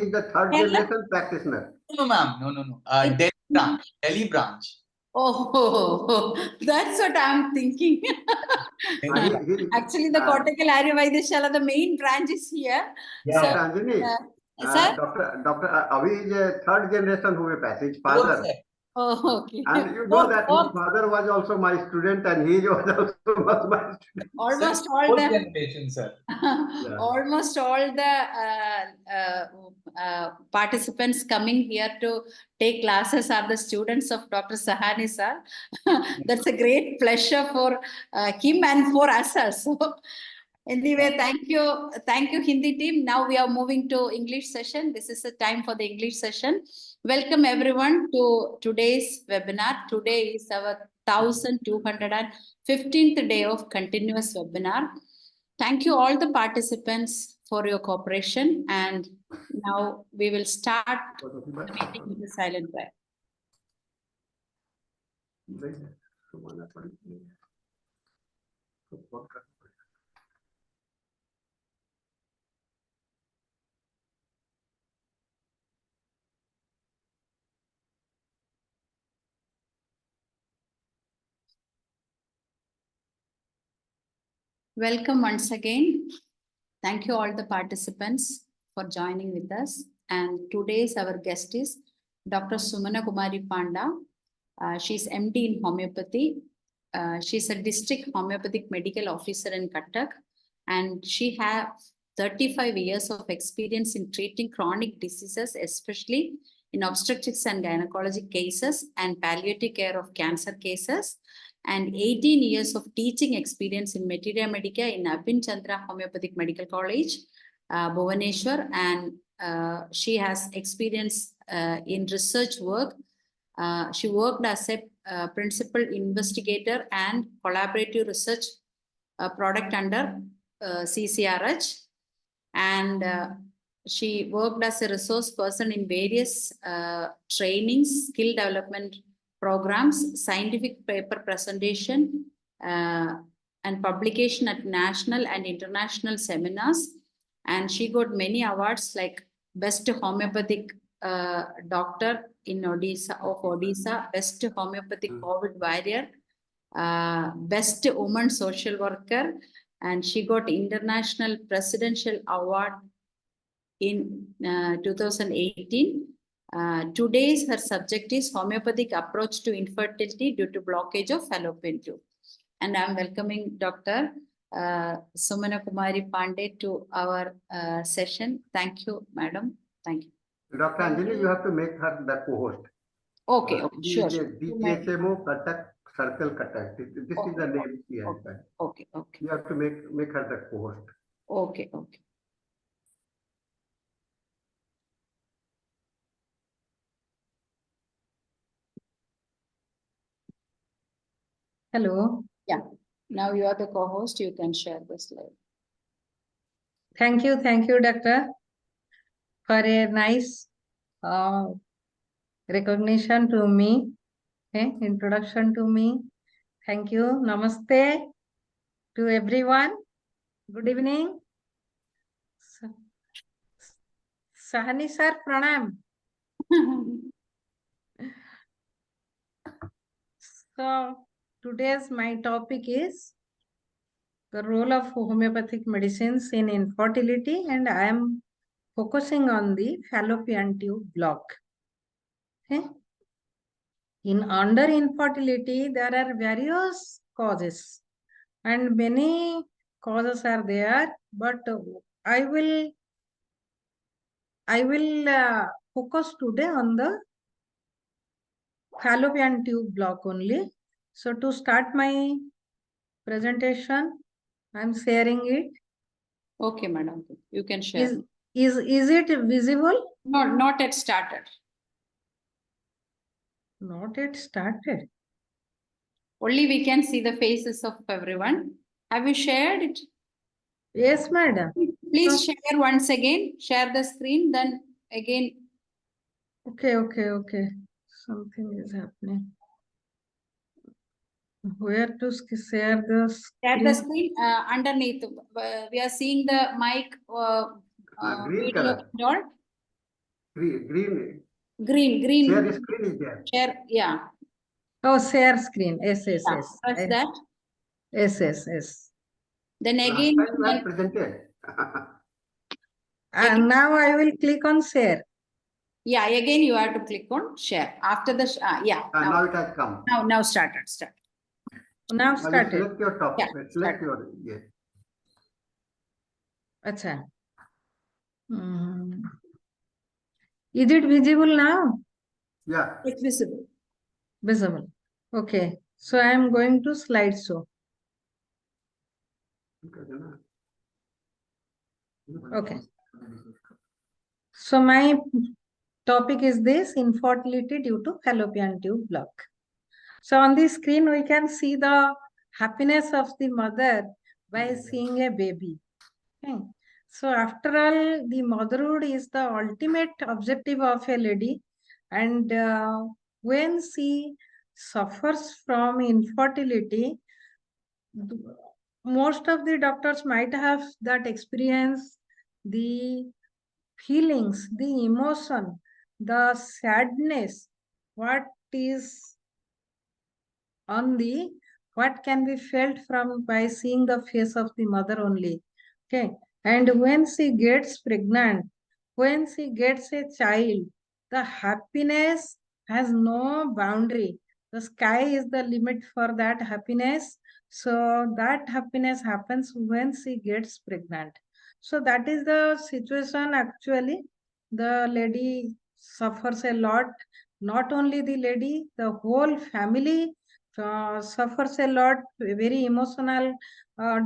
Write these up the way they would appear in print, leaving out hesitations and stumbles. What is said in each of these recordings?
is the third generation practitioner. No, ma'am. No. Delhi branch. Oh, that's what I'm thinking. Actually, the Kottakkal Arya Vaidyashala, the main branch is here. Yeah. So, Dr. Anjani, sir? Dr. Avi is a third generation homeopathic father. Oh, okay. And you know that his father was also my student and he was also my student. Almost Sir, all the generation, sir. almost all the participants coming here to take classes are the students of Dr. Sahani sir. That's a great pleasure for him and for us also. Anyway, thank you Hindi team. Now we are moving to English session. This is the time for the English session. Welcome everyone to today's webinar. Today is our 1215th day of continuous webinar. Thank you all the participants for your cooperation, and now we will start the meeting with the silent prayer. Welcome once again. Thank you all the participants for joining with us. And today's our guest is Dr. Sumana Kumari Panda. She's MD in homeopathy. She's a district homeopathic medical officer in Cuttack, and she has 35 years of experience in treating chronic diseases, especially in obstetrics and gynecology cases and palliative care of cancer cases, and 18 years of teaching experience in Materia Medica in Abhin Chandra Homeopathic Medical College, Bhubaneswar, and she has experience in research work. She worked as a principal investigator and collaborative research product under CCRH, and she worked as a resource person in various trainings, skill development programs, scientific paper presentation, and publication at national and international seminars. And she got many awards like Best Homeopathic Doctor in Odisha, Best Homeopathic COVID Warrior, Best Woman Social Worker, and she got International Presidential Award in 2018. Today's her subject is homeopathic approach to infertility due to blockage of fallopian tube. And I'm welcoming Dr. Sumana Kumari Panda to our session. Thank you, madam. Thank you. Dr. Anjali, you have to make her the co-host. Okay, sure. DHMO Cuttack Circle Cuttack. This is the name she has. Okay. You have to make her the co-host. Okay. Hello. Yeah. Now you are the co-host. You can share the slide. Thank you, Doctor, for a nice recognition to me, introduction to me. Thank you. Namaste to everyone. Good evening. Sahani sir, pranam. So today's my topic is the role of homeopathic medicines in infertility, and I am focusing on the fallopian tube block. In under infertility, there are various causes and many causes are there, but I will focus today on the fallopian tube block only. So to start my presentation, I'm sharing it. Okay, madam. You can share. Is it visible? No, not yet started. Not yet started. Only we can see the faces of everyone. Have you shared it? Yes, madam. Please share once again. Share the screen, then again. Okay. Something is happening. Where to share the screen? Share the screen underneath. We are seeing the mic Green video color. door. Green. Green. Share screen is there. Share, yeah. Oh, share screen. Yes. Yeah, press that. Yes. Then Last again, time you had presented. And now I will click on share. yeah, again you have to click on share. After the, yeah. Now it has come. Now start. Now Now you started. select your topic. Yeah, Select your, yes. Acha. Hmm. Is it visible now? Yeah. It's visible. Visible. Okay. So I am going to slideshow. Okay. So my topic is this: infertility due to fallopian tube block. So on the screen, we can see the happiness of the mother by seeing a baby. Okay. So after all, the motherhood is the ultimate objective of a lady. And when she suffers from infertility, most of the doctors might have that experience, the feelings, the emotion, the sadness, what is on the what can be felt from by seeing the face of the mother only. Okay. And when she gets pregnant, when she gets a child, the happiness has no boundary. The sky is the limit for that happiness. So that happiness happens when she gets pregnant. So that is the situation actually. The lady suffers a lot. Not only the lady, the whole family suffers a lot. Very emotional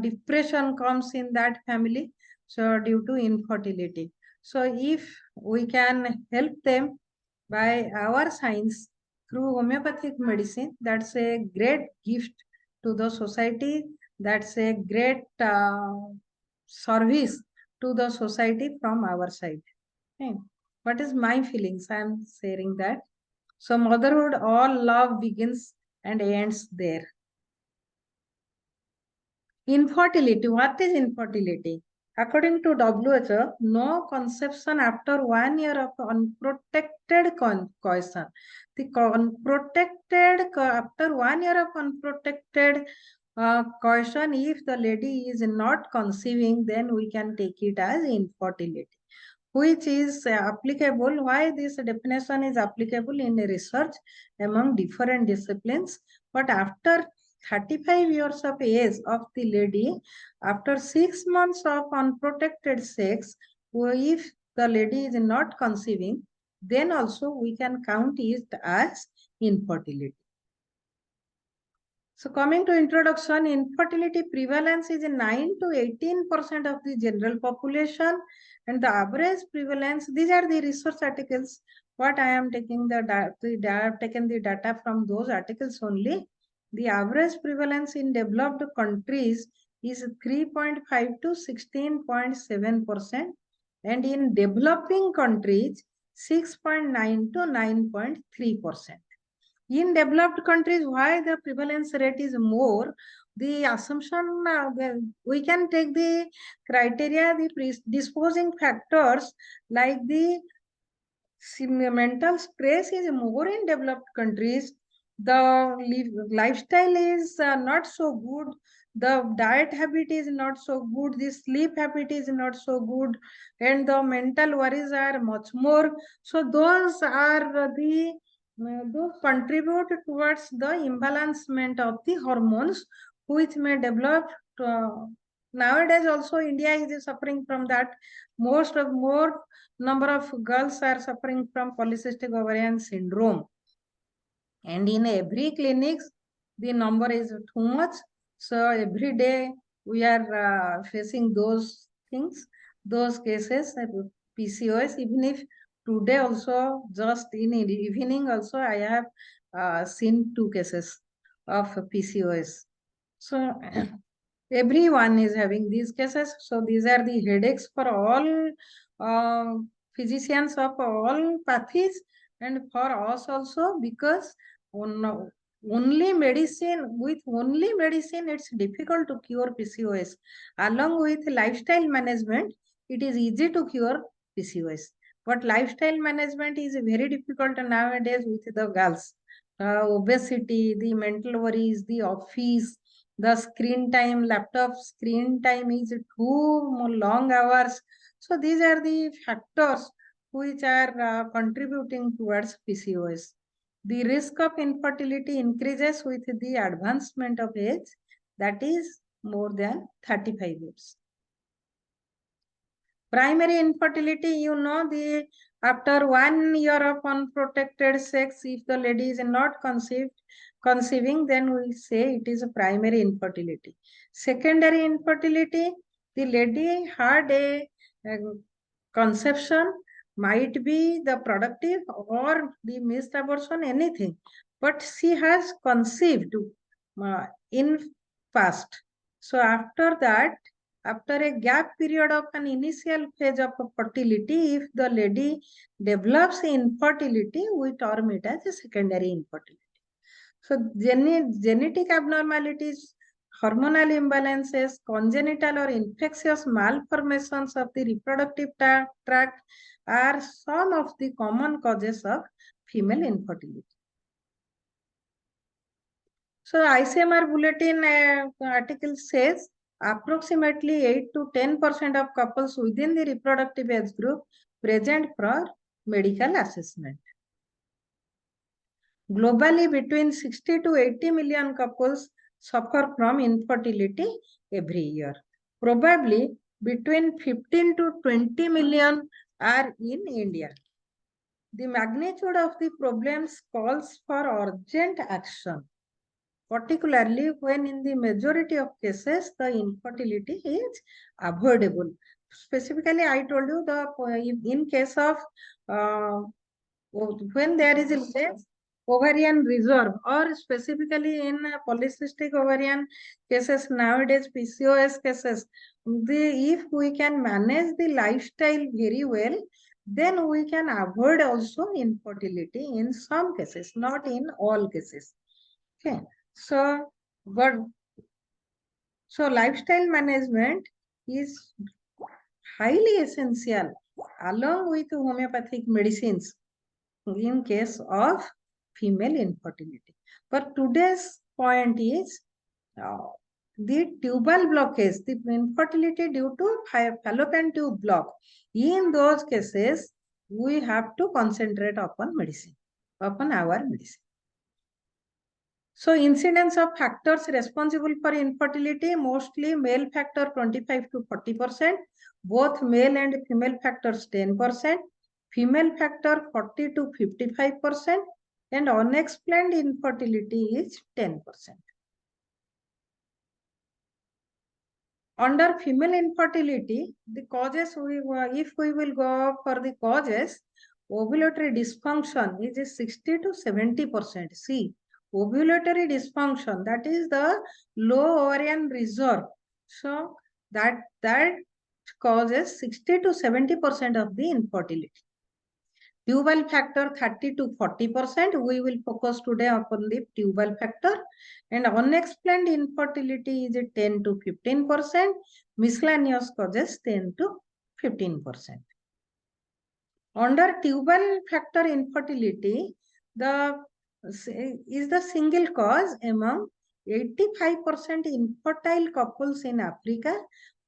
depression comes in that family, so due to infertility. So if we can help them by our science through homeopathic medicine, that's a great gift to the society. That's a great service to the society from our side. Okay. What is my feelings? I am sharing that. So motherhood, all love begins and ends there. Infertility. What is infertility? According to WHO, no conception after 1 year of unprotected coition. The unprotected, after 1 year of unprotected coition, if the lady is not conceiving, then we can take it as infertility, which is applicable. Why this definition is applicable in research among different disciplines. But after 35 years of age of the lady, after 6 months of unprotected sex, if the lady is not conceiving, then also we can count it as infertility. So coming to introduction, infertility prevalence is 9 to 18% of the general population, and the average prevalence, these are the research articles. What I am taking I have taken the data from those articles only. The average prevalence in developed countries is 3.5 to 16.7%, and in developing countries 6.9 to 9.3%. In developed countries, why the prevalence rate is more? The assumption, we can take the criteria, the predisposing factors like the mental stress is more in developed countries. The lifestyle is not so good. The diet habit is not so good. The sleep habit is not so good. And the mental worries are much more. So those are those contribute towards the imbalancement of the hormones, which may develop. Nowadays also India is suffering from that. More number of girls are suffering from polycystic ovarian syndrome, and in every clinics the number is too much. So every day we are facing those things, those cases, PCOS. Even if today also, just in the evening also, I have seen 2 cases of PCOS. So everyone is having these cases. So these are the headaches for all physicians of all pathies, and for us also, because only medicine, it's difficult to cure PCOS. Along with lifestyle management, it is easy to cure PCOS. But lifestyle management is very difficult nowadays with the girls. Obesity, the mental worries, the office, the screen time, laptop screen time is too long hours. So these are the factors which are contributing towards PCOS. The risk of infertility increases with the advancement of age, that is more than 35 years. Primary infertility, you know, the after 1 year of unprotected sex, if the lady is not conceiving, then we say it is a primary infertility. Secondary infertility, the lady had a conception, might be the productive or the missed abortion, anything, but she has conceived in past. So after that, after a gap period of an initial phase of fertility, if the lady develops infertility, we term it as a secondary infertility. So genetic abnormalities, hormonal imbalances, congenital or infectious malformations of the reproductive tract are some of the common causes of female infertility. So ICMR bulletin article says approximately 8 to 10% of couples within the reproductive age group present for medical assessment. Globally, between 60 to 80 million couples suffer from infertility every year. Probably between 15 to 20 million are in India. The magnitude of the problems calls for urgent action, particularly when in the majority of cases the infertility is avoidable. Specifically, I told you in case of when there is less ovarian reserve, or specifically in polycystic ovarian cases nowadays, PCOS cases, if we can manage the lifestyle very well, then we can avoid also infertility in some cases, not in all cases. Okay. So lifestyle management is highly essential along with homeopathic medicines in case of female infertility. But today's point is the tubal blockage, the infertility due to fallopian tube block. In those cases, we have to concentrate upon medicine, upon our medicine. So incidence of factors responsible for infertility, mostly male factor 25 to 40%, both male and female factors 10%, female factor 40 to 55%, and unexplained infertility is 10%. Under female infertility, the causes, if we will go for the causes, ovulatory dysfunction is 60 to 70%. See, ovulatory dysfunction, that is the low ovarian reserve. So that causes 60 to 70% of the infertility. Tubal factor 30 to 40%. We will focus today upon the tubal factor. And unexplained infertility is 10 to 15%. Miscellaneous causes 10 to 15%. Under tubal factor infertility, is the single cause among 85% infertile couples in Africa,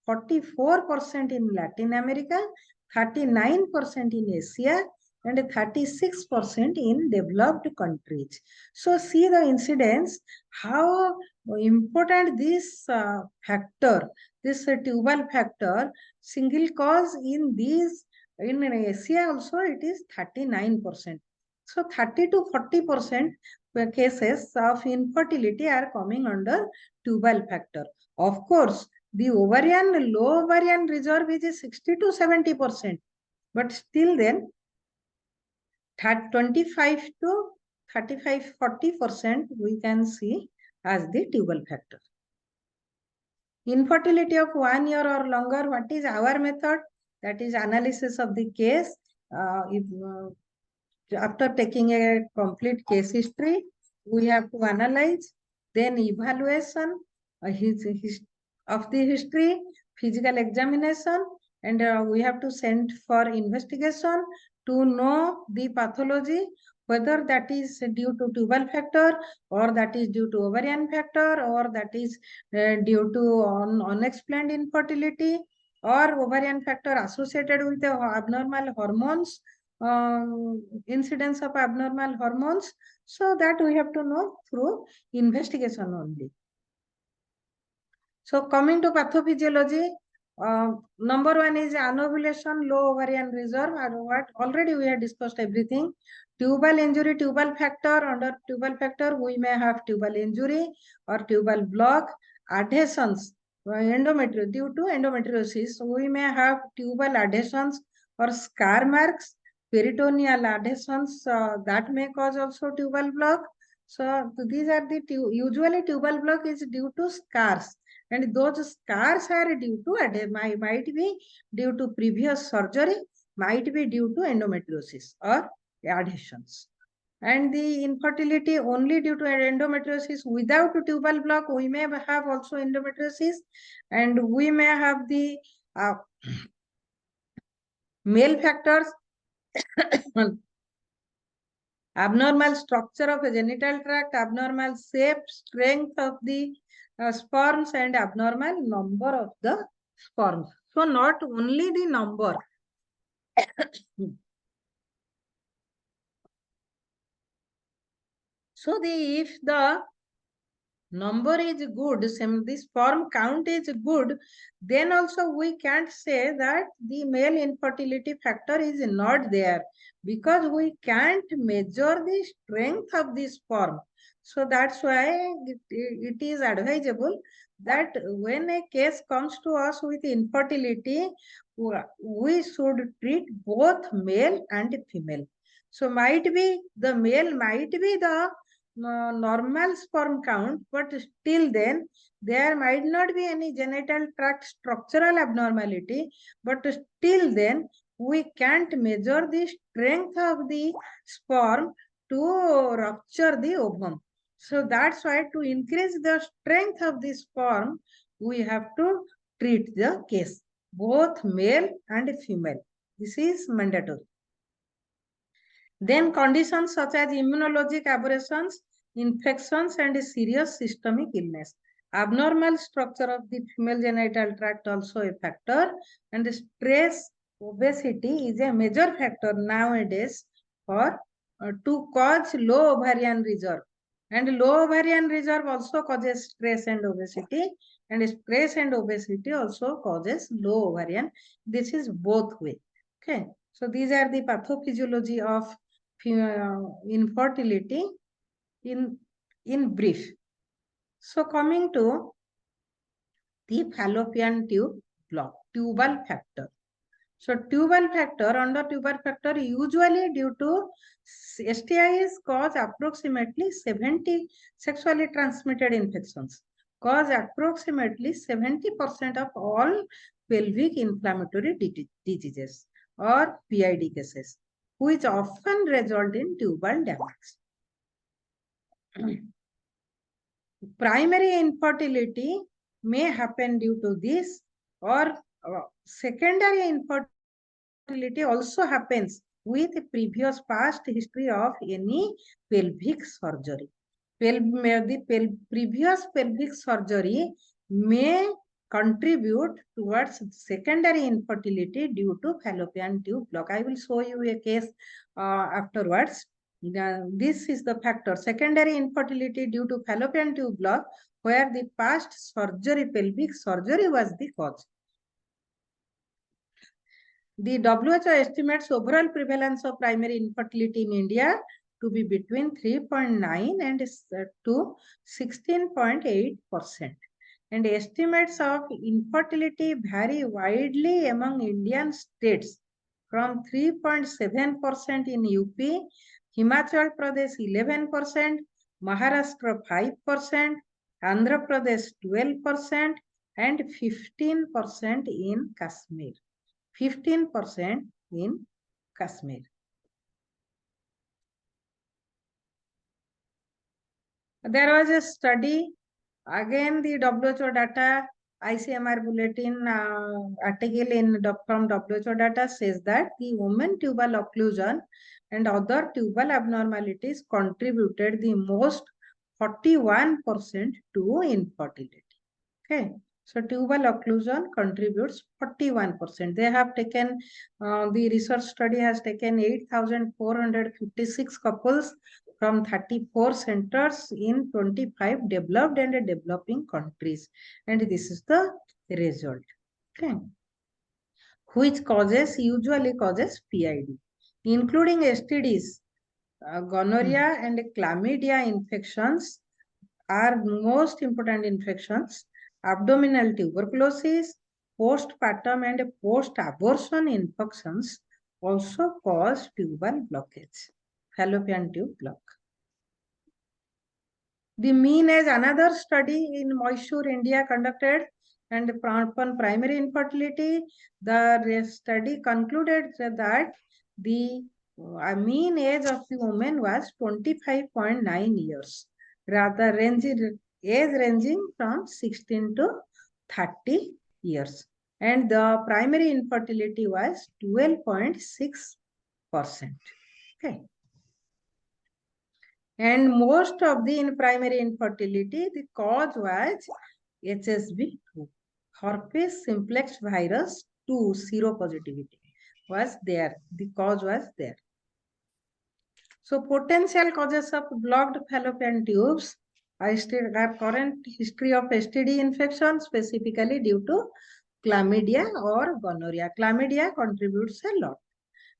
44% in Latin America, 39% in Asia, and 36% in developed countries. So see the incidence, how important this factor, this tubal factor, single cause in these, in Asia also it is 39%. So 30 to 40% cases of infertility are coming under tubal factor. Of course, the low ovarian reserve is 60 to 70%, but still then 25 to 35, 40% we can see as the tubal factor. Infertility of 1 year or longer, what is our method? That is analysis of the case. After taking a complete case history, we have to analyze, then evaluation of the history, physical examination, and we have to send for investigation to know the pathology, whether that is due to tubal factor, or that is due to ovarian factor, or that is due to unexplained infertility, or ovarian factor associated with the abnormal hormones, incidence of abnormal hormones. So that we have to know through investigation only. So coming to pathophysiology, number one is anovulation, low ovarian reserve, and what already we have discussed everything. Tubal injury, tubal factor. Under tubal factor, we may have tubal injury or tubal block. Adhesions, endometriosis, due to endometriosis, we may have tubal adhesions or scar marks. Peritoneal adhesions, that may cause also tubal block. So these are the usually tubal block is due to scars, and those scars are due to might be due to previous surgery, might be due to endometriosis or adhesions. And the infertility only due to endometriosis without tubal block, we may have also endometriosis, and we may have the male factors, abnormal structure of a genital tract, abnormal shape, strength of the sperms, and abnormal number of the sperms. So not only the number. So if the number is good, the sperm count is good, then also we can't say that the male infertility factor is not there, because we can't measure the strength of the sperm. So that's why it is advisable that when a case comes to us with infertility, we should treat both male and female. So might be the male might be the normal sperm count, but still then there might not be any genital tract structural abnormality, but still then we can't measure the strength of the sperm to rupture the ovum. So that's why to increase the strength of the sperm, we have to treat the case, both male and female. This is mandatory. Then conditions such as immunologic aberrations, infections, and serious systemic illness. Abnormal structure of the female genital tract also a factor, and stress, obesity is a major factor nowadays for to cause low ovarian reserve. And low ovarian reserve also causes stress and obesity, and stress and obesity also causes low ovarian. This is both way. Okay, so these are the pathophysiology of infertility in brief. So coming to the fallopian tube block, tubal factor. So tubal factor, under tubal factor, usually due to STIs cause approximately 70 sexually transmitted infections, cause approximately 70% of all pelvic inflammatory diseases or PID cases, which often result in tubal damage. Primary infertility may happen due to this, or secondary infertility also happens with previous past history of any pelvic surgery. The previous pelvic surgery may contribute towards secondary infertility due to fallopian tube block. I will show you a case afterwards. This is the factor, secondary infertility due to fallopian tube block, where the past surgery, pelvic surgery, was the cause. The WHO estimates overall prevalence of primary infertility in India to be between 3.9 and to 16.8%. And estimates of infertility vary widely among Indian states, from 3.7% in UP, Himachal Pradesh 11%, Maharashtra 5%, Andhra Pradesh 12%, and 15% in Kashmir. 15% in Kashmir. There was a study, again the WHO data ICMR bulletin article from WHO data says that the women tubal occlusion and other tubal abnormalities contributed the most 41% to infertility. Okay. So tubal occlusion contributes 41%. They have taken, the research study has taken 8,456 couples from 34 centers in 25 developed and developing countries. And this is the result. Okay. Which usually causes PID, including STDs, gonorrhea and chlamydia infections are most important infections. Abdominal tuberculosis, postpartum and post-abortion infections also cause tubal blockage, fallopian tube block. The mean age, another study in Mysore, India conducted, and upon primary infertility, the study concluded that the mean age of the woman was 25.9 years, rather age ranging from 16 to 30 years. And the primary infertility was 12.6%. Okay. And most of the primary infertility, the cause was HSV2, herpes simplex virus 2 seropositivity was there. The cause was there. So potential causes of blocked fallopian tubes are current history of STD infection, specifically due to chlamydia or gonorrhea. Chlamydia contributes a lot.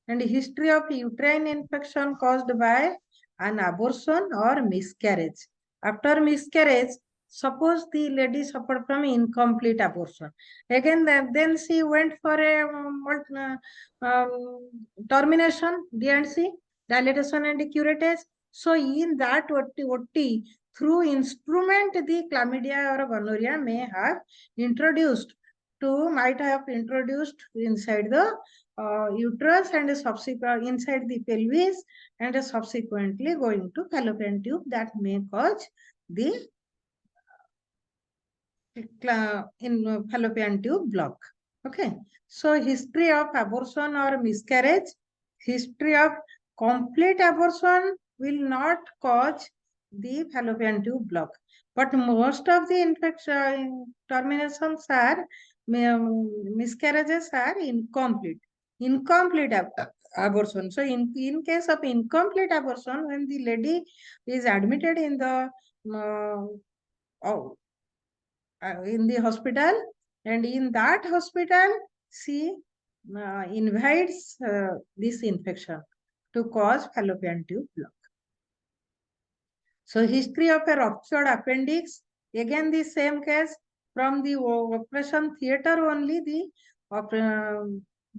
And history of uterine infection caused by an abortion or miscarriage. After miscarriage, suppose the lady suffered from incomplete abortion. Again, then she went for a termination, D&C, dilatation and curettage. So in that OT, through instrument, the chlamydia or gonorrhea might have introduced inside the uterus and subsequent inside the pelvis and subsequently going to fallopian tube, that may cause the fallopian tube block. Okay. So history of abortion or miscarriage, history of complete abortion will not cause the fallopian tube block. But most of the infection terminations are, miscarriages are incomplete abortion. So in case of incomplete abortion, when the lady is admitted in the hospital, and in that hospital she invites this infection to cause fallopian tube block. So history of a ruptured appendix, again the same case, from the operation theater only the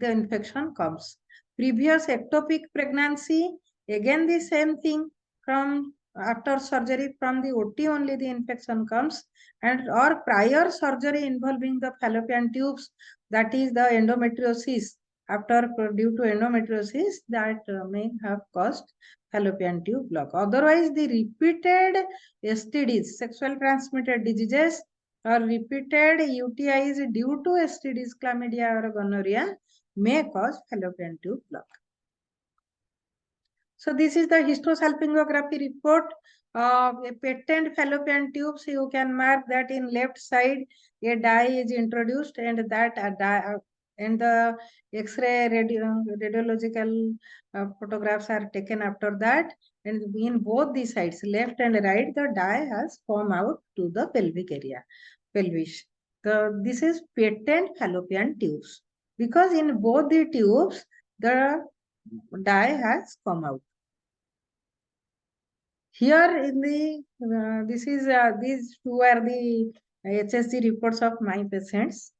infection comes. Previous ectopic pregnancy, again the same thing, from after surgery from the OT only the infection comes, and or prior surgery involving the fallopian tubes, that is the endometriosis, due to endometriosis, that may have caused fallopian tube block. Otherwise, the repeated STDs, sexual transmitted diseases, or repeated UTIs due to STDs, chlamydia or gonorrhea, may cause fallopian tube block. So this is the hystosalpingography report of a patent fallopian tubes. You can mark that in left side a dye is introduced, and that and the X-ray radiological photographs are taken after that, and in both the sides, left and right, the dye has come out to the pelvic area, pelvis. This is patent fallopian tubes, because in both the tubes the dye has come out. Here in the these two are the HSG reports of my patients.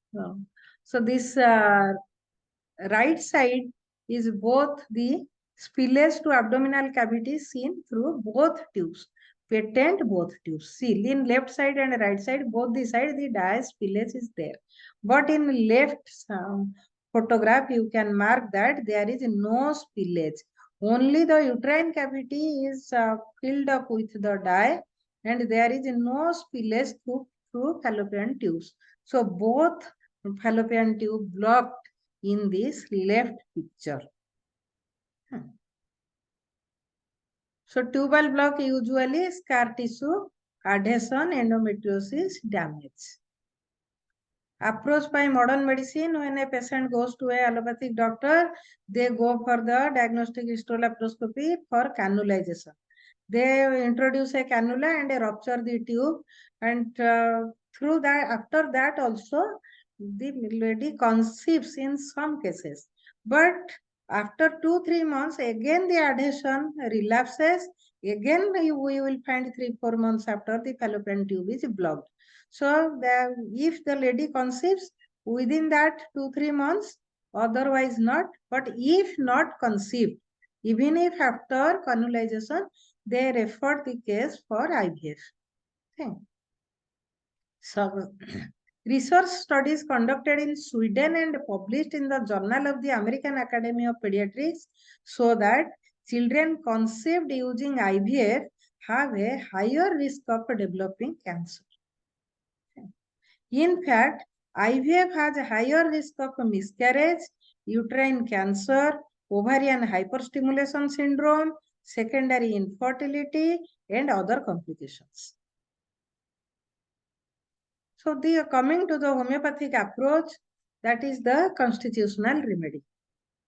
So this right side is both the spillage to abdominal cavity seen through both tubes, patent both tubes. See, in left side and right side, both the side the dye spillage is there. But in left photograph, you can mark that there is no spillage. Only the uterine cavity is filled up with the dye, and there is no spillage through fallopian tubes. So both fallopian tube blocked in this left picture. So tubal block usually scar tissue, adhesion, endometriosis, damage. Approach by modern medicine: when a patient goes to a allopathic doctor, they go for the diagnostic hysterolaparoscopy for cannulization. They introduce a cannula and rupture the tube, and through that, after that also, the lady conceives in some cases. But after 2-3 months, again the adhesion relapses. Again, we will find 3-4 months after the fallopian tube is blocked. So, if the lady conceives within that 2-3 months, otherwise not. But if not conceived, even if after cannulization, they refer the case for IVF. Okay. So, research studies conducted in Sweden and published in the Journal of the American Academy of Pediatrics show that children conceived using IVF have a higher risk of developing cancer. In fact, IVF has a higher risk of miscarriage, uterine cancer, ovarian hyperstimulation syndrome, secondary infertility, and other complications. So, coming to the homeopathic approach, that is the constitutional remedy.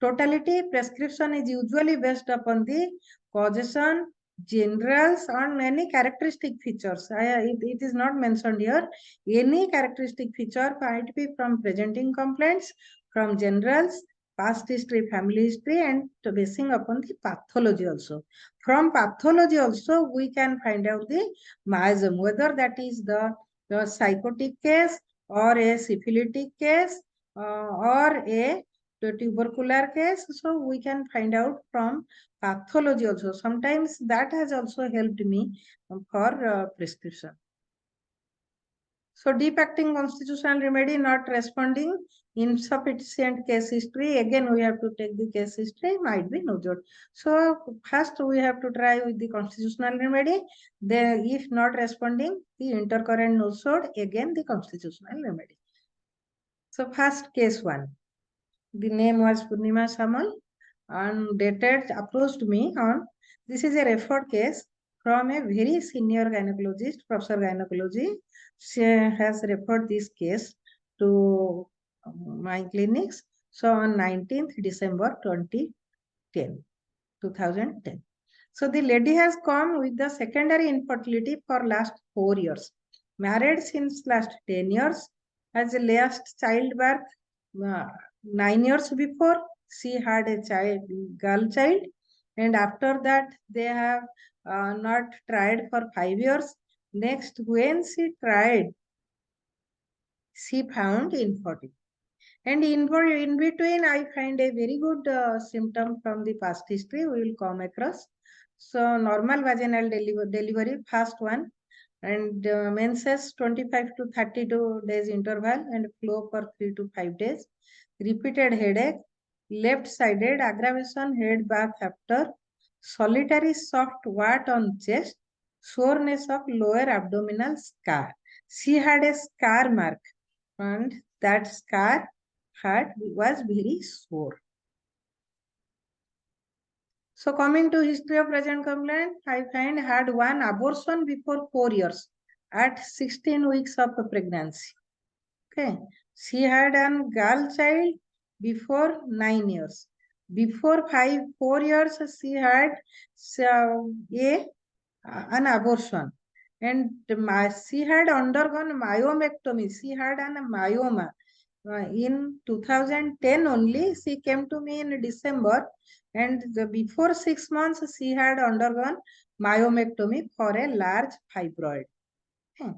Totality prescription is usually based upon the causation, generals, on any characteristic features. It is not mentioned here. Any characteristic feature might be from presenting complaints, from generals, past history, family history, and basing upon the pathology also. From pathology also, we can find out the miasm, whether that is the psychotic case or a syphilitic case or a tubercular case. So we can find out from pathology also. Sometimes that has also helped me for prescription. So deep acting constitutional remedy not responding, insufficient case history. Again, we have to take the case history, might be noted. So first we have to try with the constitutional remedy. Then if not responding, the intercurrent nosode, again the constitutional remedy. So first case 1. The name was Purnima Samal, and dated approached me on, this is a referred case from a very senior gynecologist, Professor Gynecology. She has referred this case to my clinics. So on 19th December 2010. So the lady has come with the secondary infertility for last 4 years. Married since last 10 years, has a last childbirth 9 years before. She had a girl child, and after that they have not tried for 5 years. Next, when she tried, she found infertility. And in between, I find a very good symptom from the past history we will come across. So normal vaginal delivery, first one, and menses 25 to 32 days interval and flow for 3 to 5 days. Repeated headache, left-sided aggravation, head bath after, solitary soft wart on chest, soreness of lower abdominal scar. She had a scar mark, and that scar was very sore. So coming to history of present complaint, I find had one abortion before 4 years at 16 weeks of pregnancy. Okay, she had an girl child before 9 years. Before 4 years, she had an abortion, and she had undergone myomectomy. She had an myoma. In 2010 only, she came to me in December, and before 6 months, she had undergone myomectomy for a large fibroid. Okay.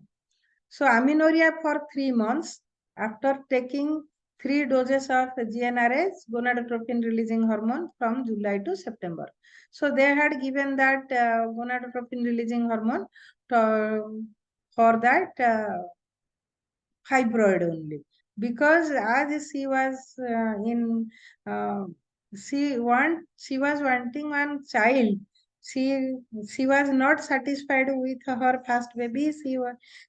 So amenorrhea for 3 months after taking 3 doses of GnRH, gonadotropin releasing hormone, from July to September. So they had given that gonadotropin releasing hormone for that fibroid only, because as she was she was wanting one child. She was not satisfied with her first baby.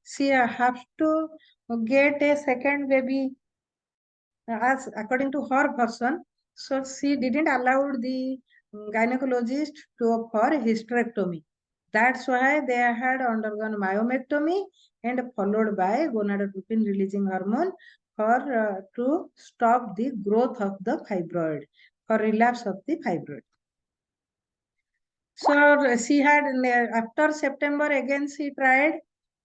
She has to get a second baby as according to her version. So she didn't allow the gynecologist to for hysterectomy. That's why they had undergone myomectomy and followed by gonadotropin releasing hormone for to stop the growth of the fibroid, for relapse of the fibroid. So she had, after September again she tried,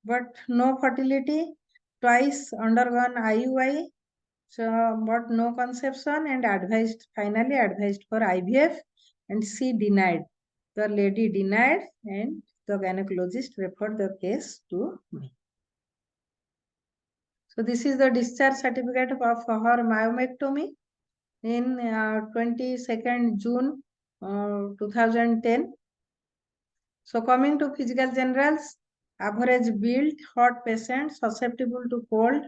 but no fertility, twice undergone IUI, so but no conception, and finally advised for IVF, and she denied. The lady denied, and the gynecologist referred the case to me. So this is the discharge certificate of her myomectomy in 22nd June 2010. So coming to physical generals, average build, hot patient, susceptible to cold,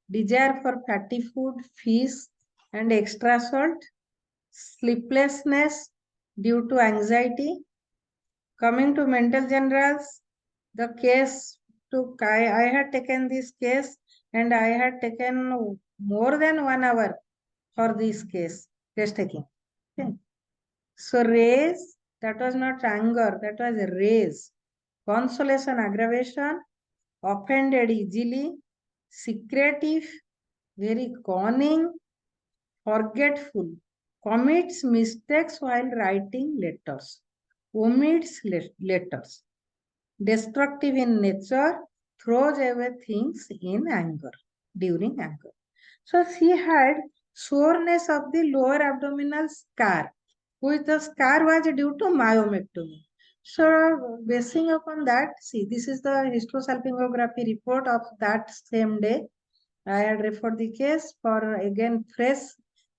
desire for fatty food, fish and extra salt, sleeplessness due to anxiety. Coming to mental generals, the case took, I had taken this case and I had taken more than 1 hour for this case taking. Okay. So raise, that was not anger, that was raise. Consolation, aggravation, offended easily, secretive, very cunning, forgetful, commits mistakes while writing letters, omits letters, destructive in nature, throws away things in anger, during anger. So she had soreness of the lower abdominal scar, which the scar was due to myomectomy. So basing upon that, see, this is the hysterosalpingography report of that same day. I had referred the case for again fresh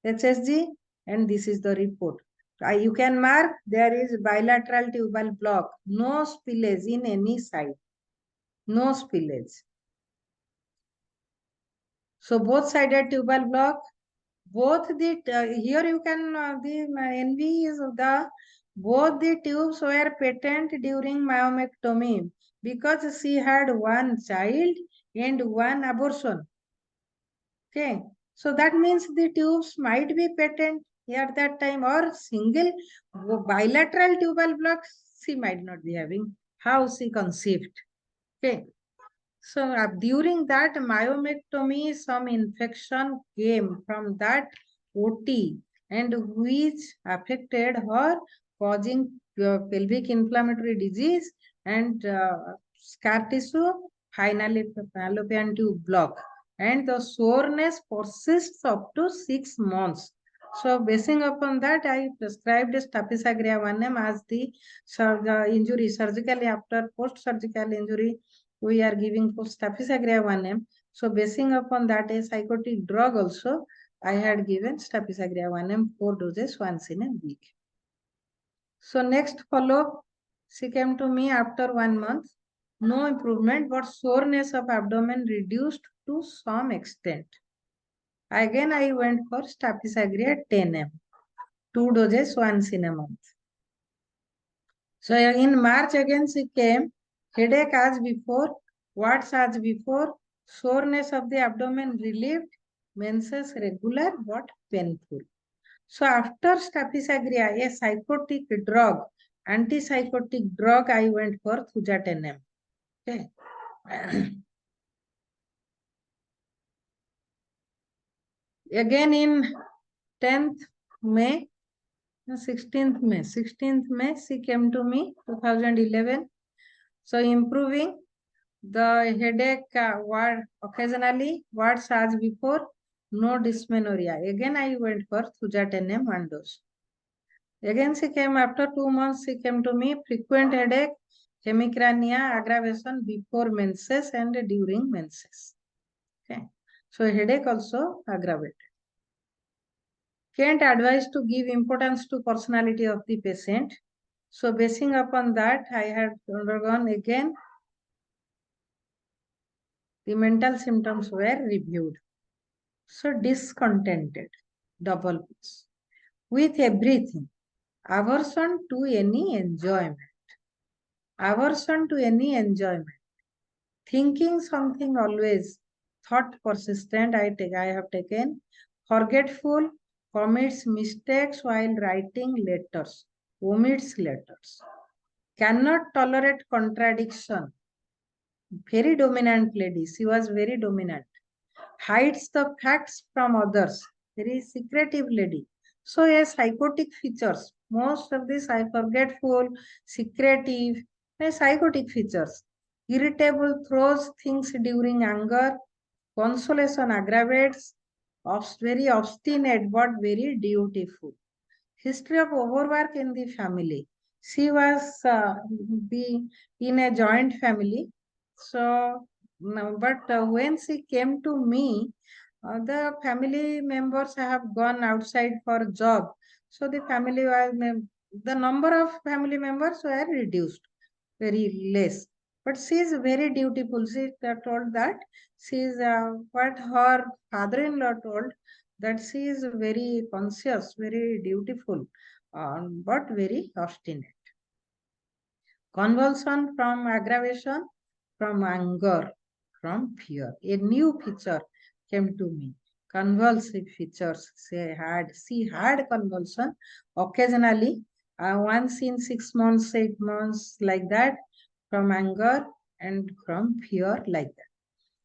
HSG, and this is the report. You can mark there is bilateral tubal block, no spillage in any side, no spillage. So both sided tubal block, both the here you can the NV is the both the tubes were patent during myomectomy because she had one child and one abortion. Okay, so that means the tubes might be patent at that time, or single bilateral tubal blocks she might not be having. How she conceived. Okay. So during that myomectomy, some infection came from that OT and which affected her, causing pelvic inflammatory disease and scar tissue, finally fallopian tube block. And the soreness persists up to 6 months. So basing upon that, I prescribed Staphysagrea 1M as the injury surgically after post-surgical injury. We are giving for Staphysagrea 1M. So basing upon that, a psychotic drug also, I had given Staphysagrea 1M 4 doses once in a week. So next follow-up, she came to me after 1 month. No improvement, but soreness of abdomen reduced to some extent. Again, I went for Staphysagrea 10M, 2 doses once in a month. So in March again she came, headache as before, warts as before, soreness of the abdomen relieved, menses regular but painful. So after Staphysagrea, a psychotic drug, antipsychotic drug, I went for Thujatenm. Okay. Again in 10th May, 16th May, she came to me, 2011. So improving, the headache occasionally, warts as before, no dysmenorrhea. Again, I went for Thujatenm 1 dose. Again, she came after 2 months, she came to me, frequent headache, hemicrania, aggravation before menses and during menses. Okay. So headache also aggravated. Can't advise to give importance to personality of the patient. So basing upon that, I had undergone again, the mental symptoms were reviewed. So discontented, double plus, with everything, aversion to any enjoyment, thinking something always, thought persistent, I have taken. Forgetful, commits mistakes while writing letters, omits letters. Cannot tolerate contradiction. Very dominant lady. She was very dominant. Hides the facts from others. Very secretive lady. So a psychotic features. Most of these are forgetful, secretive, psychotic features. Irritable, throws things during anger. Consolation aggravates. Very obstinate but very dutiful. History of overwork in the family. She was in a joint family. So, but when she came to me, the family members have gone outside for job. So the family was, the number of family members were reduced, very less. But she is very dutiful. She told that she is what her father-in-law told, that she is very conscious, very dutiful, but very obstinate. Convulsion from aggravation, from anger, from fear. A new feature came to me. Convulsive features. She had convulsion occasionally, once in 6 months, 8 months, like that, from anger and from fear, like that.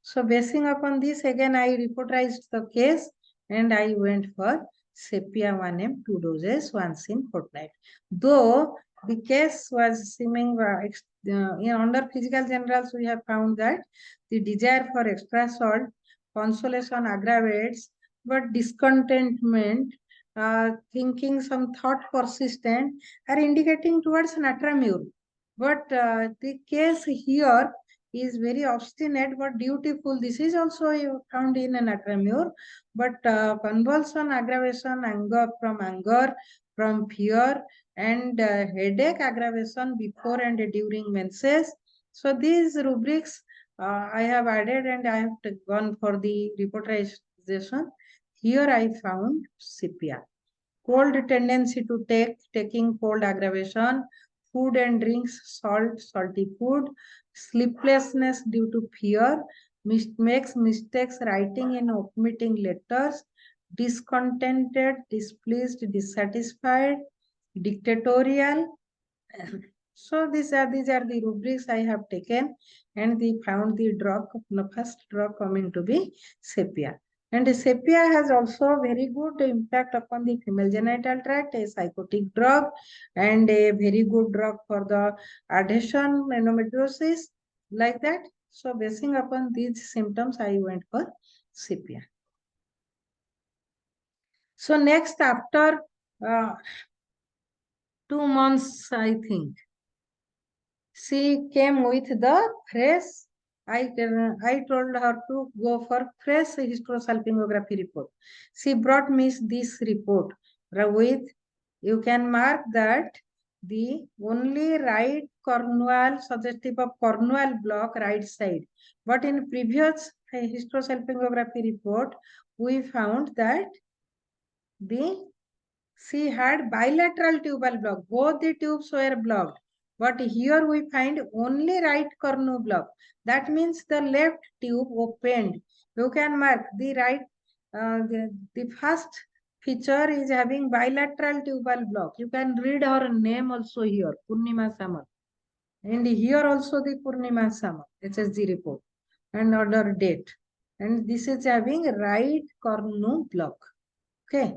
So basing upon this, again, I reportized the case and I went for Sepia 1M, 2 doses, once in fortnight. Though the case was seeming, under physical generals, we have found that the desire for extra salt, consolation aggravates, but discontentment, thinking some thought persistent, are indicating towards natramure. But the case here is very obstinate but dutiful. This is also found in an natramure, but convulsion, aggravation, anger, from fear, and headache aggravation before and during menses. So these rubrics I have added and I have gone for the reportization. Here I found sepia. Cold tendency to taking cold aggravation, food and drinks, salty food, sleeplessness due to fear, makes mistakes writing and omitting letters, discontented, displeased, dissatisfied, dictatorial. So these are the rubrics I have taken, and they found the drug, the first drug coming to be sepia. And sepia has also very good impact upon the female genital tract, a psychotic drug, and a very good drug for the adhesion, endometriosis, like that. So basing upon these symptoms, I went for sepia. So next, after 2 months, I think, she came with the fresh. I told her to go for fresh hysterosalpingography report. She brought me this report with, you can mark that the only right cornual, suggestive of cornual block, right side. But in previous hysterosalpingography report, we found that she had bilateral tubal block. Both the tubes were blocked. But here we find only right cornu block. That means the left tube opened. You can mark the right, the first feature is having bilateral tubal block. You can read her name also here, Purnima Sama. And here also the Purnima Sama, HSG report, and order date. And this is having right cornu block. Okay.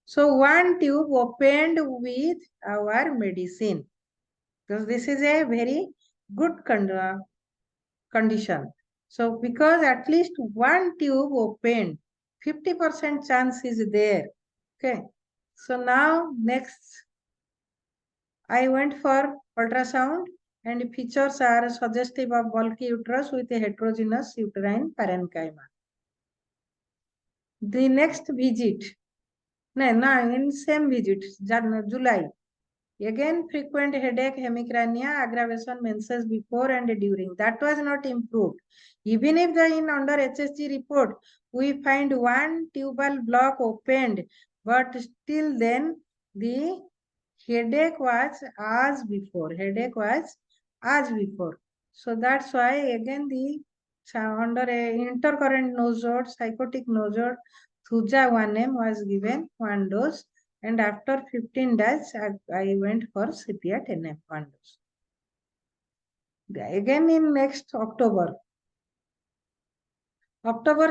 So one tube opened with our medicine. Because this is a very good condition. So because at least one tube opened, 50% chance is there. Okay. So now next, I went for ultrasound, and features are suggestive of bulky uterus with a heterogeneous uterine parenchyma. The next visit, in same visit, July. Again, frequent headache, hemicrania, aggravation, menses before and during. That was not improved. Even if under HSG report, we find one tubal block opened, but still then the headache was as before. So that's why again the under a intercurrent nosode, psychotic nosode, Thuja 1M was given 1 dose, and after 15 days, I went for sepia 10M 1 dose. Again in next October,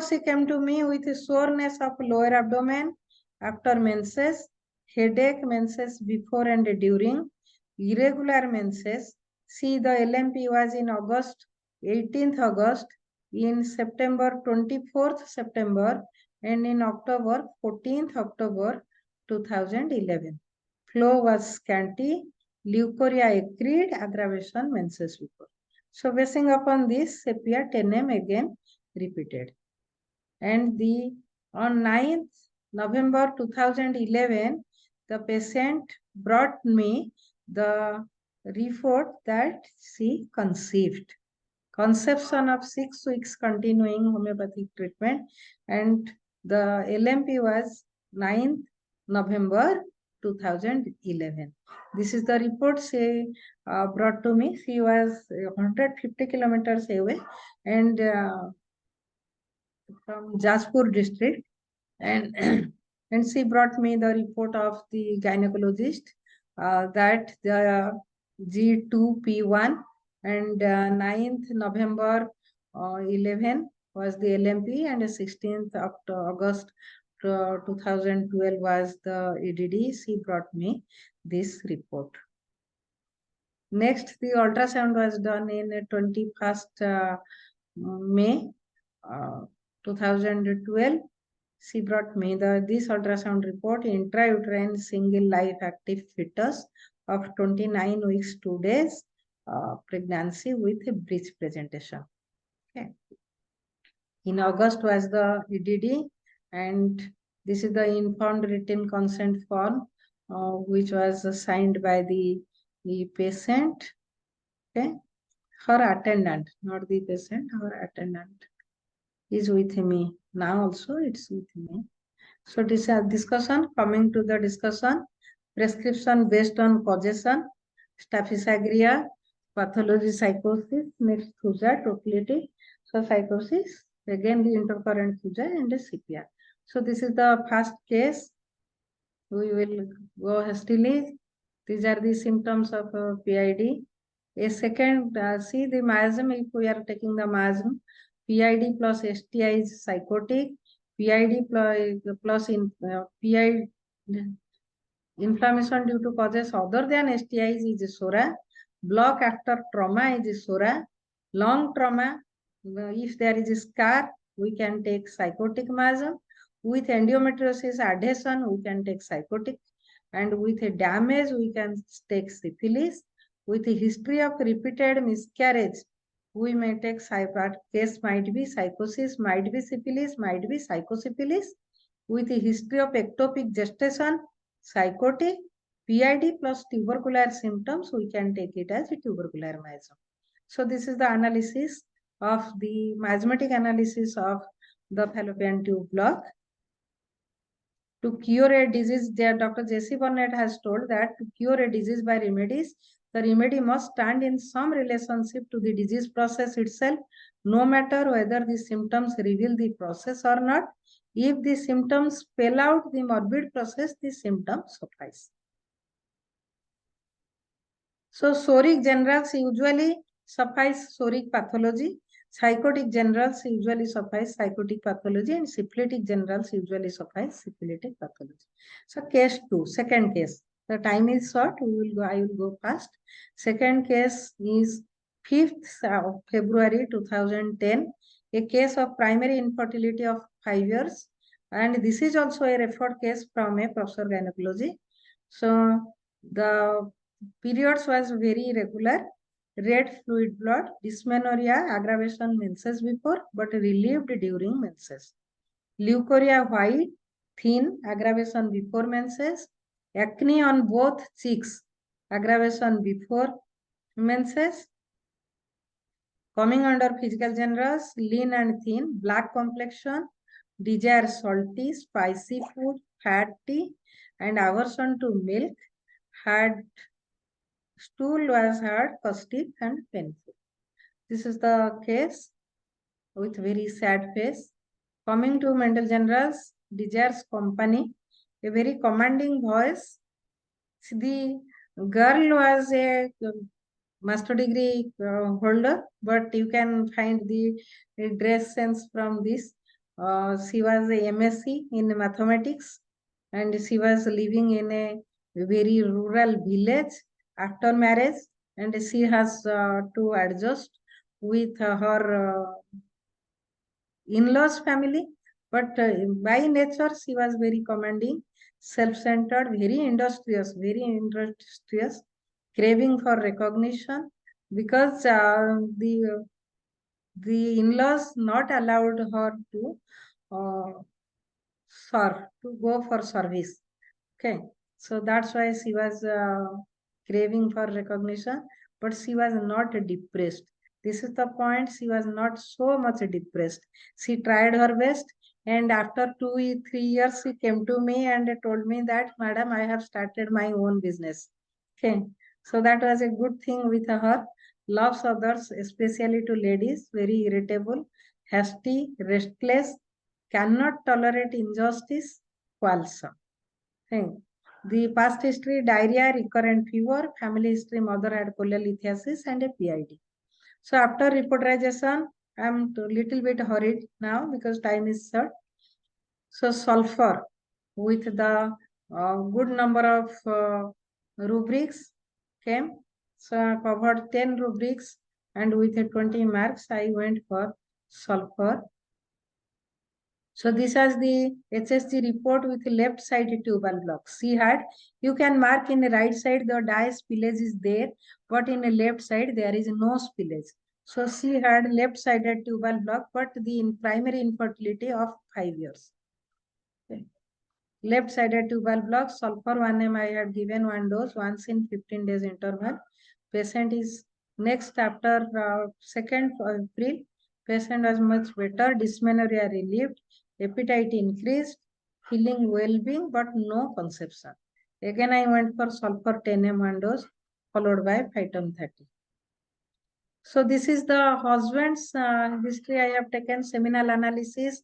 she came to me with a soreness of lower abdomen after menses, headache, menses before and during, irregular menses. See, the LMP was in August, 18th August, in September, 24th September, and in October, 14th October 2011. Flow was scanty, leukorrhea accrued, aggravation menses before. So basing upon this, sepia 10M again repeated. And on 9th November 2011, the patient brought me the report that she conceived. Conception of 6 weeks continuing homeopathic treatment, and the LMP was 9th November 2011. This is the report she brought to me. She was 150 kilometers away, and from Jaspur district, and and she brought me the report of the gynecologist that the G2P1 and 9th November 11 was the LMP, and 16th August 2012 was the EDD. She brought me this report. Next, the ultrasound was done in 21st May 2012. She brought me this ultrasound report, intrauterine single life active fetus of 29 weeks 2 days, pregnancy with a breech presentation. Okay. In August was the EDD, and this is the informed written consent form, which was signed by the patient. Okay. Her attendant, not the patient, her attendant is with me. Now also it's with me. So this is a discussion. Coming to the discussion, prescription based on causation, staphysagria, pathology, psychosis, next Thuja, totality. So psychosis, again the intercurrent Thuja and a sepia. So this is the first case. We will go hastily. These are the symptoms of PID. A second, see the miasm, if we are taking the miasm, PID plus STI is psychotic, PID plus PID inflammation due to causes other than STIs is SORA, block after trauma is SORA, long trauma, if there is a scar, we can take psychotic miasm, with endometriosis adhesion, we can take psychotic, and with a damage, we can take syphilis. With a history of repeated miscarriage, we may take case might be psychosis, might be syphilis, might be psychosyphilis. With a history of ectopic gestation, psychotic, PID plus tubercular symptoms, we can take it as a tubercular miasm. So this is the analysis of the miasmatic analysis of the fallopian tube block. To cure a disease, Dr. J.C. Burnett has told that to cure a disease by remedies, the remedy must stand in some relationship to the disease process itself, no matter whether the symptoms reveal the process or not. If the symptoms spell out the morbid process, the symptoms suffice. So soric generals usually suffice soric pathology, psychotic generals usually suffice psychotic pathology, and syphilitic generals usually suffice syphilitic pathology. So case 2, second case. The time is short, I will go fast. Second case is 5th of February 2010, a case of primary infertility of 5 years. And this is also a referred case from a professor gynecology. So the periods was very irregular, red fluid blood, dysmenorrhea, aggravation menses before, but relieved during menses. Leukorrhea white, thin, aggravation before menses. Acne on both cheeks, aggravation before menses. Coming under physical generals, lean and thin, black complexion, desire salty, spicy food, fatty, and aversion to milk. Had stool was hard, costive, and painful. This is the case. with very sad face. Coming to mental generals, desires company, a very commanding voice. The girl was a master degree holder, but you can find the dress sense from this. She was a MSc in mathematics, and she was living in a very rural village after marriage, and she has to adjust with her in-laws family, but by nature she was very commanding, self-centered, very industrious, craving for recognition, because the in-laws not allowed her to uh, serve, to go for service. Okay, so that's why she was craving for recognition, but she was not depressed. This is the point. She was not so much depressed. She tried her best, and after 3 years, she came to me and told me that, Madam, I have started my own business. Okay, so that was a good thing with her. Loves others, especially to ladies, very irritable, hasty, restless, cannot tolerate injustice, quarrelsome. Thing. The past history, diarrhea, recurrent fever, family history, mother had cholelithiasis and a PID. So after reporterization, I am a little bit hurried now because time is short. So sulfur with the good number of rubrics came. So I covered 10 rubrics, and with 20 marks, I went for sulfur. So this is the HSG report with left side tubal block. She had, you can mark in the right side the dye spillage is there, but in the left side there is no spillage. So she had left sided tubal block, but the primary infertility of 5 years. Okay. Left sided tubal block, sulfur 1 ml I had given 1 dose once in 15 days interval. Patient is next after 2nd April. Patient was much better, dysmenorrhea relieved, appetite increased, feeling well-being, but no conception. Again, I went for sulfur 10 ml 1 dose, followed by phyton 30. So this is the husband's history. I have taken seminal analysis,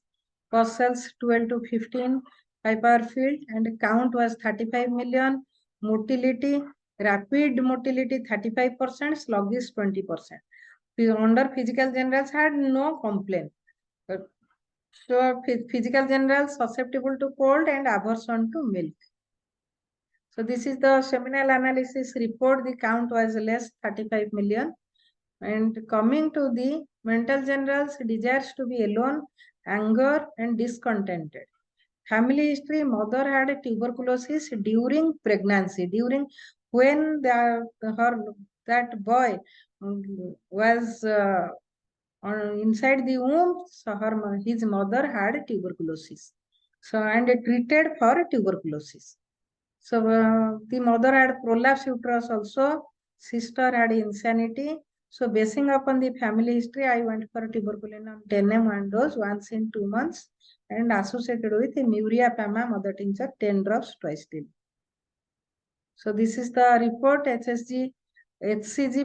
cause cells 12 to 15, Kuiper field, and count was 35 million, motility, rapid motility 35%, sluggish 20%. Under physical generals had no complaint. So physical generals susceptible to cold and aversion to milk. So this is the seminal analysis report. The count was less 35 million. And coming to the mental generals, desires to be alone, anger and discontented. Family history, mother had a tuberculosis during pregnancy, during when that boy was inside the womb, so his mother had tuberculosis. So, and treated for tuberculosis. So the mother had prolapsed uterus also, sister had insanity. So basing upon the family history, I went for tuberculinum 10 ml 1 dose once in 2 months and associated with Muria Pama mother tincture 10 drops twice daily. So this is the report, HCG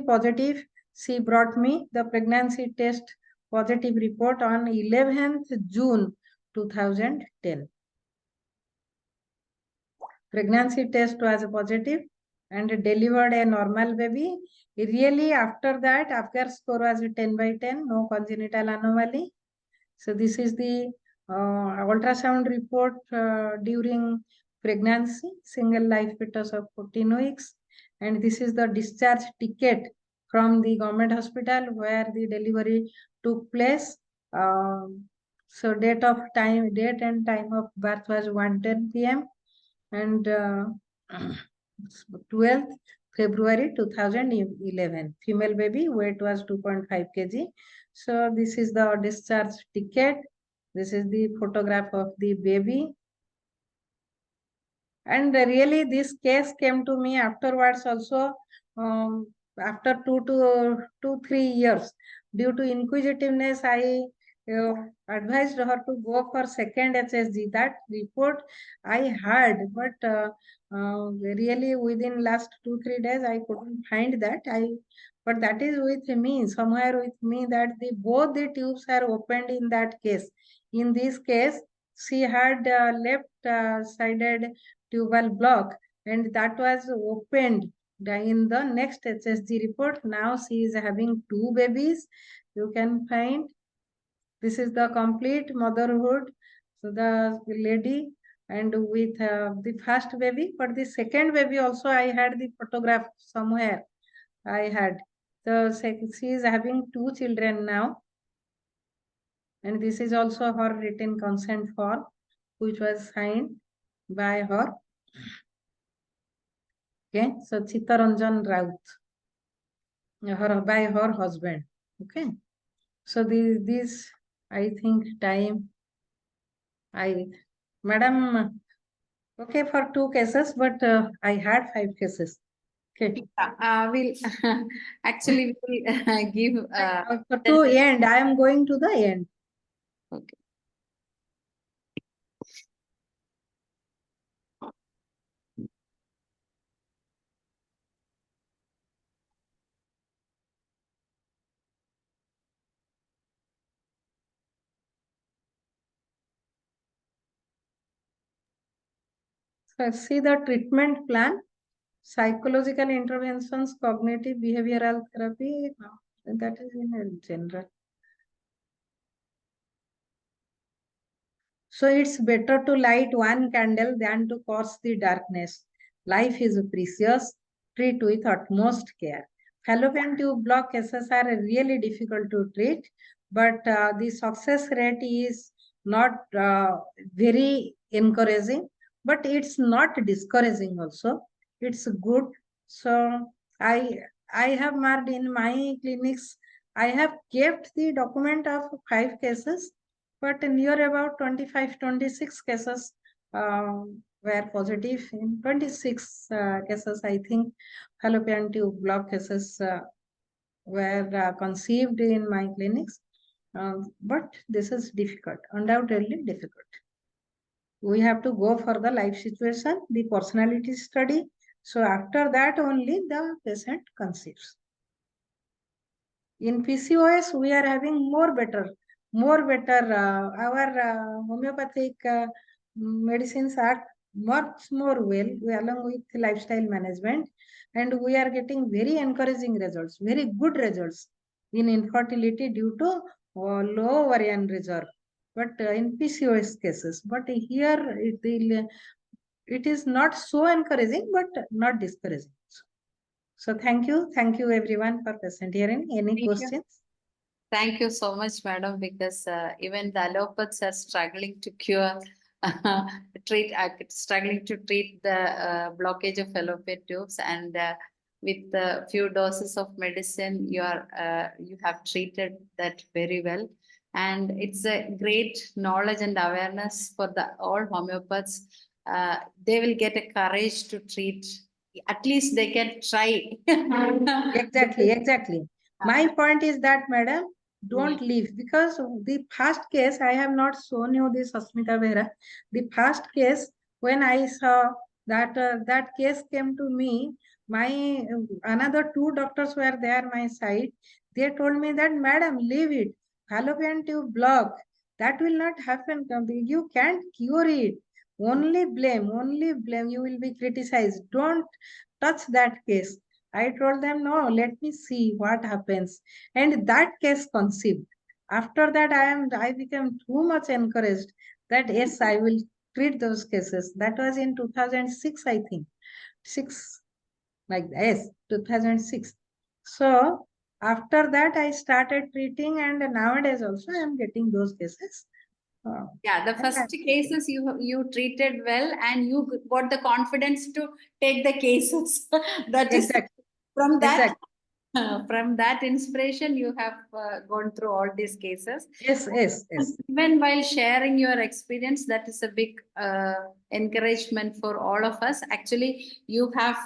positive. She brought me the pregnancy test positive report on 11th June 2010. Pregnancy test was positive and delivered a normal baby. Really, after that, Apgar score was 10 by 10, no congenital anomaly. So this is the ultrasound report during pregnancy, single live fetus of 14 weeks. And this is the discharge ticket from the government hospital where the delivery took place. So date and time of birth was 1:10 p.m. and 12th February 2011. Female baby, weight was 2.5 kg. So this is the discharge ticket. This is the photograph of the baby. And really this case came to me afterwards also, after 2 to 3 years. Due to inquisitiveness, I advised her to go for second HSG. That report I had, but really within last 2-3 days I couldn't find that. But that is with me, somewhere with me, that both the tubes are opened in that case. In this case, she had left-sided tubal block, and that was opened in the next HSG report. Now she is having 2 babies. You can find this is the complete motherhood. So the lady, and with the first baby, but the second baby also I had the photograph somewhere. I had. So she is having 2 children now. And this is also her written consent form, which was signed by her. Okay, so Chittaranjan Raut, by her husband. Okay, so this I think time madam, okay, for 2 cases, but I had 5 cases. Okay. We'll actually we'll give To end, I am going to the end. okay. So see the treatment plan, psychological interventions, cognitive behavioral therapy. That is in general. So it's better to light one candle than to cause the darkness. Life is precious. Treat with utmost care. Fallopian tube block cases are really difficult to treat, but the success rate is not very encouraging, but it's not discouraging also. It's good. So I have marked in my clinics, I have kept the document of 5 cases, but near about 25-26 cases were positive. In 26 cases, I think fallopian tube block cases were conceived in my clinics. But this is difficult, undoubtedly difficult. We have to go for the life situation, the personality study. So after that only the patient conceives. In PCOS, we are having more better. Our homeopathic medicines are much more well, along with lifestyle management, and we are getting very encouraging results, very good results in infertility due to low ovarian reserve. But in PCOS cases, but here it is not so encouraging, but not discouraging. So thank you everyone for present hearing. Any questions? Thank you so much, madam, because even the allopathics are struggling to cure, struggling to treat the blockage of fallopian tubes, and with a few doses of medicine, you have treated that very well. And it's a great knowledge and awareness for all homeopaths. They will get a courage to treat. At least they can try. Exactly. My point is that, madam, don't leave, because the first case, I have not shown you this Asmita Behra. The first case, when I saw that that case came to me, my another 2 doctors were there my side. They told me that, madam, leave it. Fallopian tube block, that will not happen. You can't cure it. Only blame. You will be criticized. Don't touch that case. I told them, no, let me see what happens. And that case conceived. After that, I became too much encouraged that yes, I will treat those cases. That was in 2006, I think. 2006. So after that, I started treating, and nowadays also I am getting those cases. Yeah, the first cases you treated well, and you got the confidence to take the cases. That is Exactly. from that. Exactly. From that inspiration, you have gone through all these cases. Yes, yes, yes. Even while sharing your experience, that is a big encouragement for all of us. Actually, you have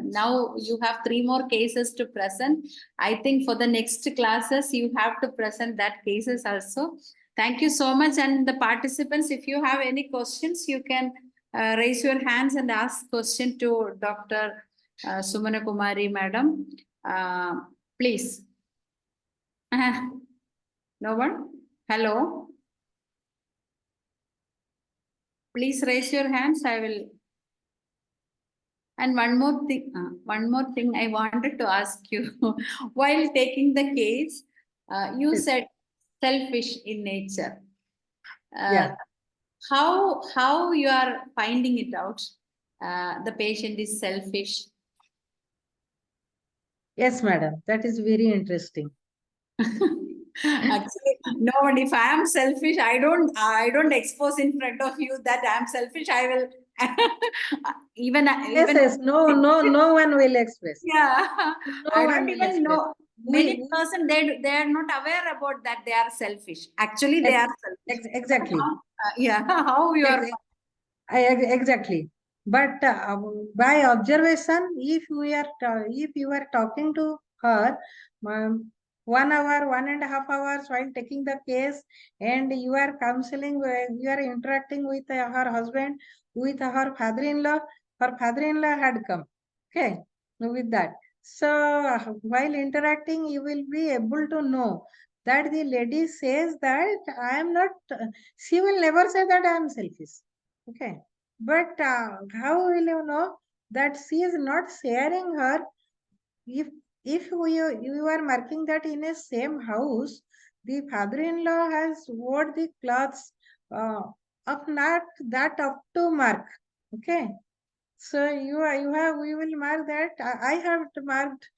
now you have 3 more cases to present. I think for the next classes, you have to present that cases also. Thank you so much. And the participants, if you have any questions, you can raise your hands and ask question to Dr. Sumana Kumari, madam. Please. No one? Hello? Please raise your hands. I will. And one more thing I wanted to ask you. While taking the case, you Yes. said selfish in nature. Yeah. How you are finding it out? The patient is selfish. Yes, madam. That is very interesting. Actually, no, but if I am selfish, I don't expose in front of you that I am selfish. I will even Yes. No one will express. yeah. No I one don't will even express. know. Many person they are not aware about that they are selfish. Actually, they are selfish. Exactly. Yeah, how you are. Exactly. But by observation, if you are talking to her, 1 hour, 1.5 hours while taking the case, and you are counseling, you are interacting with her husband, with her father-in-law. Her father-in-law had come. Okay, with that. So while interacting, you will be able to know that the lady says that I am not. She will never say that I am selfish. Okay, but how will you know that she is not sharing her? If you are marking that in a same house, the father-in-law has wore the clothes uh, of not that up to mark. Okay, so you will mark that. I have marked.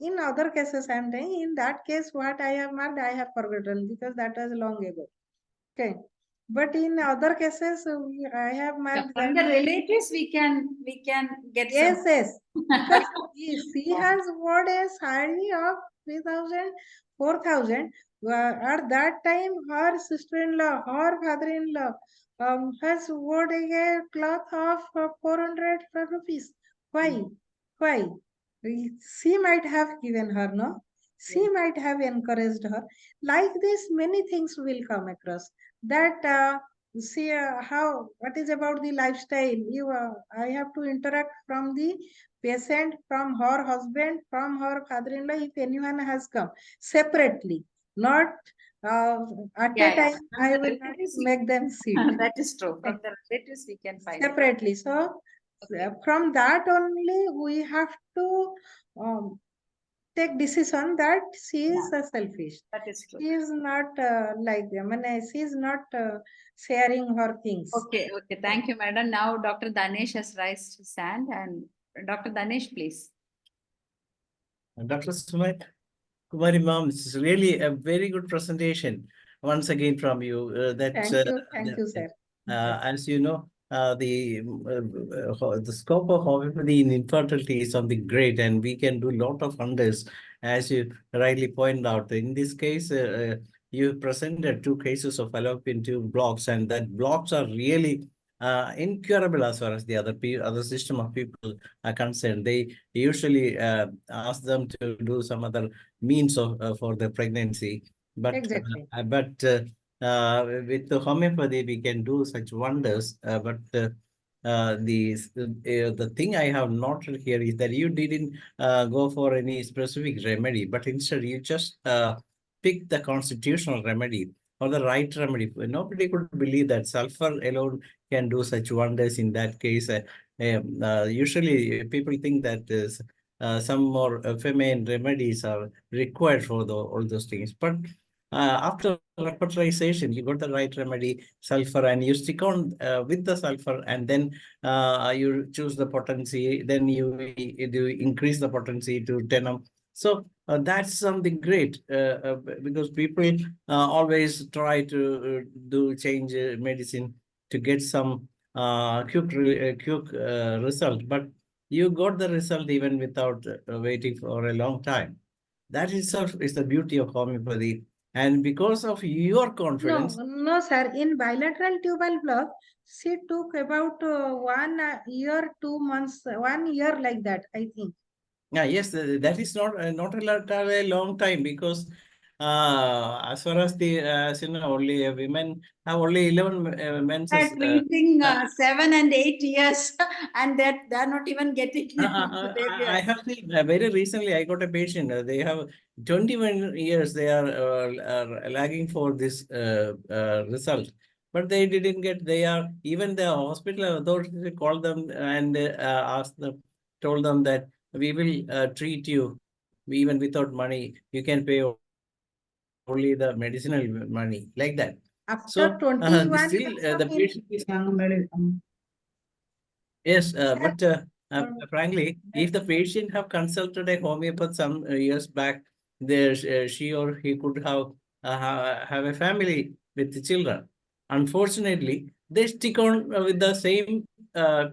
In other cases, I am saying in that case, what I have marked, I have forgotten because that was long ago. Okay. But in other cases, I have marked From that. the relatives, we can get Yes, some. yes. Because she has worn a saree of 3,000, 4,000. At that time, her sister-in-law, her father-in-law has worn a cloth of 400 rupees. Why? Why? She might have given her, no? She might have encouraged her. Like this, many things will come across. That see how what is about the lifestyle. I have to interact from the patient, from her husband, from her father-in-law. If anyone has come separately, not at a time, From I the will not relatives, make them sit. that is true. From the relatives, we can find it. Separately. So from that only we have to take decision that she is selfish. That is true. She is not like them, and she is not sharing her things. Okay. Thank you, madam. Now, Dr. Danesh has raised his hand, and Dr. Danesh, please. Dr. Kumari ma'am, this is really a very good presentation once again from you. Thank you, sir. As you know, the scope of homeopathy in infertility is something great, and we can do a lot of wonders, as you rightly point out. In this case, you presented 2 cases of fallopian tube blocks, and that blocks are really incurable as far as the other system of people are concerned. They usually ask them to do some other means of for the pregnancy, but Exactly. with the homeopathy we can do such wonders. The thing I have noted here is that you didn't go for any specific remedy, but instead you just picked the constitutional remedy or the right remedy. Nobody could believe that sulfur alone can do such wonders in that case. Usually people think that some more feminine remedies are required for all those things. But after repertorization, you got the right remedy, sulfur, and you stick on with the sulfur, and then you choose the potency, then you increase the potency to 10. So that's something great because people always try to do change medicine to get some quick result. But you got the result even without waiting for a long time. That itself is the beauty of homeopathy. And because of your No, confidence, no, sir. In bilateral tubal block, she took about 1 year, 2 months, 1 year like that, I think. yes, that is not a long time, because as far as the as you know, only women have only 11 menses. Treating 7 and 8 years, and they're not even getting I have seen very recently. I got a patient. They have 21 years. They are lagging for this result, but they didn't get. They are even the hospital authorities called them and asked them, told them that we will treat you even without money. You can pay only the medicinal money, like that. After So 21 still years the of patient is. Yes, but frankly, if the patient have consulted a homeopath some years back, there she or he could have a family with the children. Unfortunately, they stick on with the same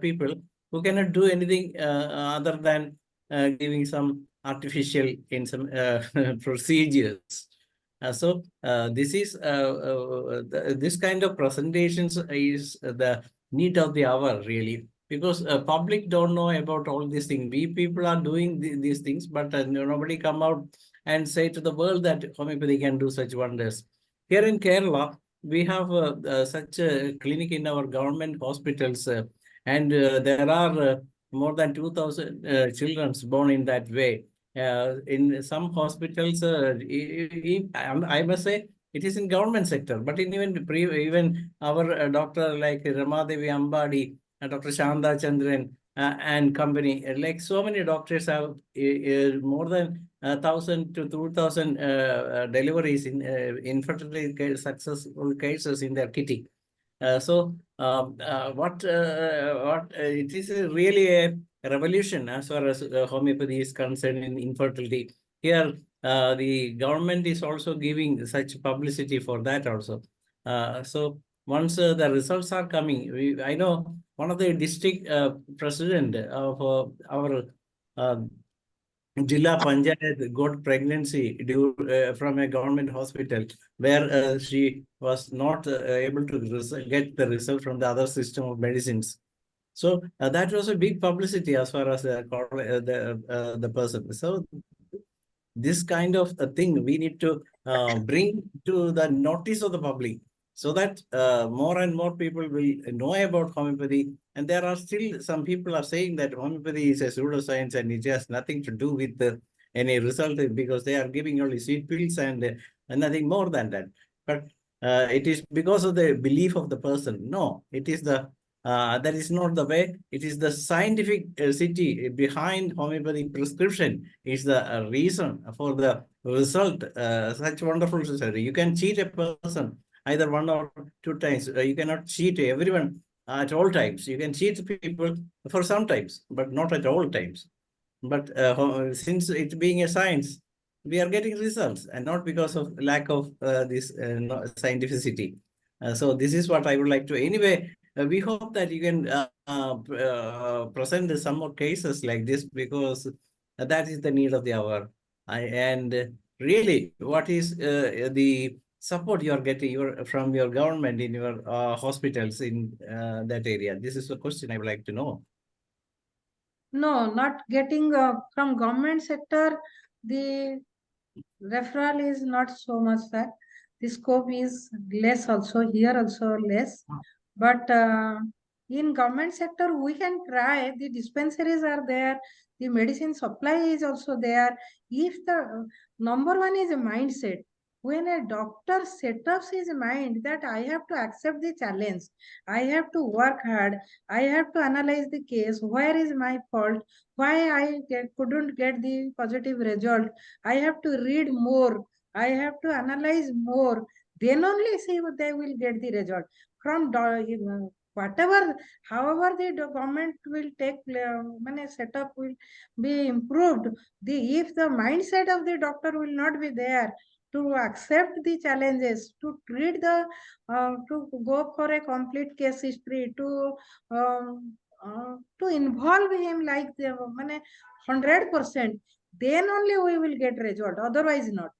people who cannot do anything other than giving some artificial in some procedures. This is this kind of presentations is the need of the hour, really, because public don't know about all these things. We people are doing these things, but nobody come out and say to the world that homeopathy can do such wonders. Here in Kerala, we have such a clinic in our government hospitals, and there are more than 2,000 children born in that way. In some hospitals, I must say, it is in government sector, but in even our doctor like Ramadevi Ambadi, Dr. Shanda Chandran and company, like so many doctors have more than 1,000 to 2,000 deliveries in infertility successful cases in their kitty. What it is really a revolution as far as homeopathy is concerned in infertility. Here, the government is also giving such publicity for that also. So once the results are coming, I know one of the district president of our Jilla Panchayat got pregnancy from a government hospital where she was not able to get the result from the other system of medicines. So that was a big publicity as far as the person. So this kind of a thing we need to bring to the notice of the public, so that more and more people will know about homeopathy. And there are still some people are saying that homeopathy is a pseudoscience and it has nothing to do with any result, because they are giving only sweet pills and nothing more than that. But it is because of the belief of the person. No, it is that is not the way. It is the scientific city behind homeopathic prescription is the reason for the result. Such wonderful result. You can cheat a person either 1 or 2 times. You cannot cheat everyone at all times. You can cheat people for some times, but not at all times. But since it being a science, we are getting results, and not because of lack of this scientificity. So this is what I would like to. Anyway, we hope that you can present some more cases like this, because that is the need of the hour. And really, what is the support you are getting from your government in your hospitals in that area? This is the question I would like to know. No, not getting from government sector, the referral is not so much that. The scope is less also, here also less. But in government sector, we can try, the dispensaries are there, the medicine supply is also there. If the number one is a mindset, when a doctor sets up his mind that I have to accept the challenge, I have to work hard, I have to analyze the case, where is my fault, why couldn't get the positive result, I have to read more, I have to analyze more, then only see they will get the result. From whatever, however the government will take, setup will be improved. If the mindset of the doctor will not be there to accept the challenges, to treat to go for a complete case history, to to involve him like the 100%, then only we will get result, otherwise not.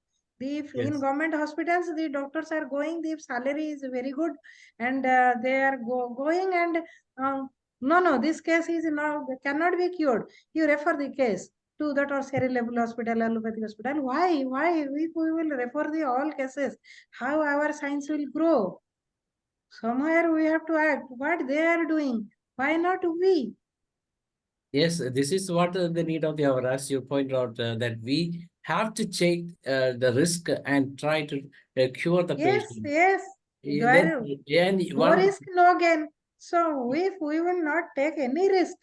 If in Yes. government hospitals the doctors are going, the salary is very good, and they are going and no, this case is not, cannot be cured. You refer the case to the tertiary level hospital, allopathic hospital. Why? If we will refer the all cases, how our science will grow? Somewhere we have to act. What they are doing, why not we? Yes, this is what the need of the hour, as you point out, that we have to take the risk and try to cure the Yes, patient. yes. Then, and No one, risk, no gain. So if we will not take any risk,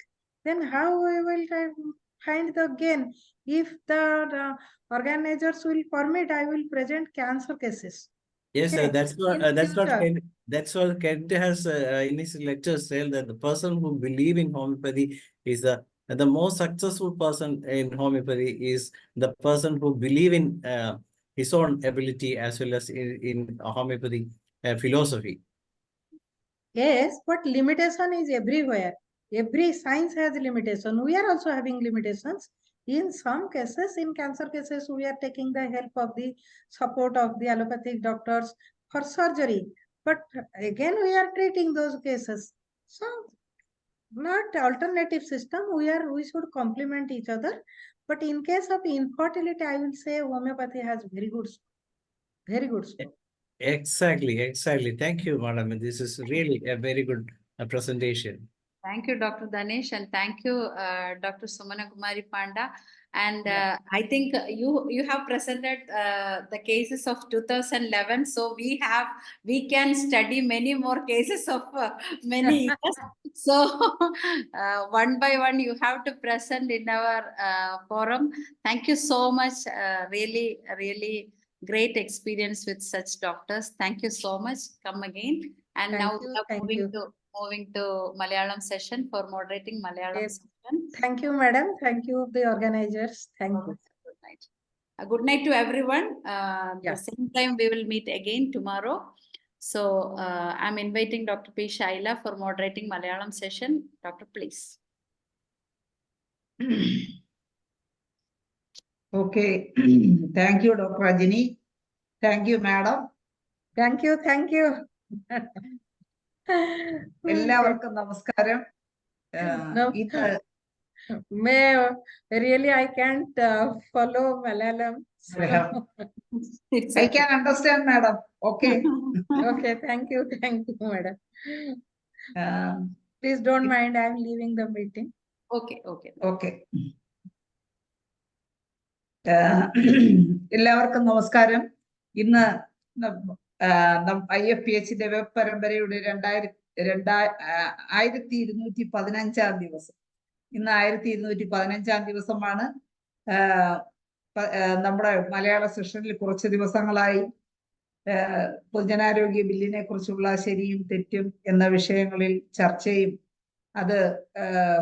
then how we will find the gain? If the organizers will permit, I will present cancer cases. yes, Okay. that's what In future. that's what Kent has in his lectures said, that the person who believe in homeopathy is the most successful person in homeopathy is the person who believe in his own ability as well as in homeopathy philosophy. Yes, but limitation is everywhere. Every science has limitation. We are also having limitations. In some cases, in cancer cases, we are taking the help of the support of the allopathic doctors for surgery. But again, we are treating those cases. So, not alternative system. We should complement each other. But in case of infertility, I will say homeopathy has very good scope. Exactly. Thank you, madam. This is really a very good presentation. Thank you, Dr. Danesh, and thank you, Dr. Sumana Kumari Panda. And Yeah. I think you have presented the cases of 2011. So we can study many more cases of many years. So one by one, you have to present in our forum. Thank you so much. Really great experience with such doctors. Thank you so much. Come again. And Thank now you, we are thank moving you. to Malayalam session for moderating Malayalam Yes. session. Thank you, madam. Thank you, the organizers. Thank you. Good night. Good night to everyone. The Yes. same time we will meet again tomorrow. So I'm inviting Dr. P. Shaila for moderating Malayalam session. Doctor, please. Okay. Thank you, Dr. Rajini. Thank you, madam. Thank you, thank you. എല്ലാവർക്കും നമസ്കാരം. No, ഇന്ന് really I can't follow Malayalam. So. I can understand, madam. Okay. Okay, thank you, madam. Please don't mind, I'm leaving the meeting. Okay. Okay. എല്ലാവർക്കും നമസ്കാരം. ഇന്ന് IFPHന്റെ web പരമ്പരയുടെ 1215 ദിവസം. ഇന്ന് 1215 ദിവസമാണ്. നമ്മുടെ മലയാള സെഷനിൽ കുറച്ച് ദിവസങ്ങളായി പൊതുജനാരോഗ്യ ബില്ലിനെ കുറിച്ചുള്ള ശരിയും തെറ്റും എന്ന വിഷയങ്ങളിൽ ചർച്ചയും, അത്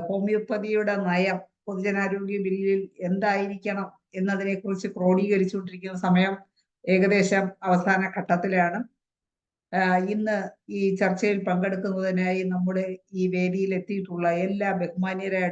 ഹോമിയോപ്പതിയുടെ നയം പൊതുജനാരോഗ്യ ബില്ലിൽ എന്തായിരിക്കണം എന്നതിനെ കുറിച്ച് ക്രോഡീകരിച്ചുകൊണ്ടിരിക്കുന്ന സമയം ഏകദേശം അവസാന ഘട്ടത്തിലാണ്. ഇന്ന് ഈ ചർച്ചയിൽ പങ്കെടുക്കുന്നതിനായി നമ്മുടെ ഈ വേദിയിൽ എത്തിയിട്ടുള്ള എല്ലാ ബഹുമാന്യരായ